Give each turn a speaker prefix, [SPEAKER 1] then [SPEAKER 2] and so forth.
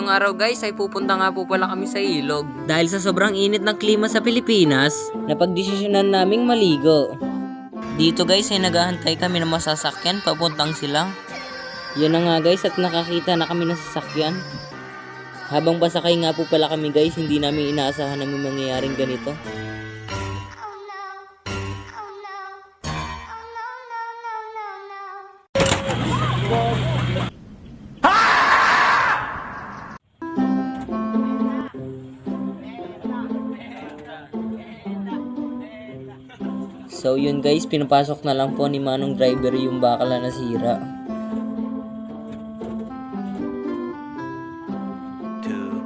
[SPEAKER 1] ngayong araw guys ay pupunta nga po pala kami sa ilog. Dahil sa sobrang init ng klima sa Pilipinas, napagdesisyonan naming maligo. Dito guys ay naghahantay kami ng masasakyan papuntang Silang. Yun na nga guys at nakakita na kami ng sasakyan. Habang pasakay nga po pala kami guys, hindi namin inaasahan na may mangyayaring ganito. So yun guys, pinapasok na lang po ni Manong driver yung bakal na nasira.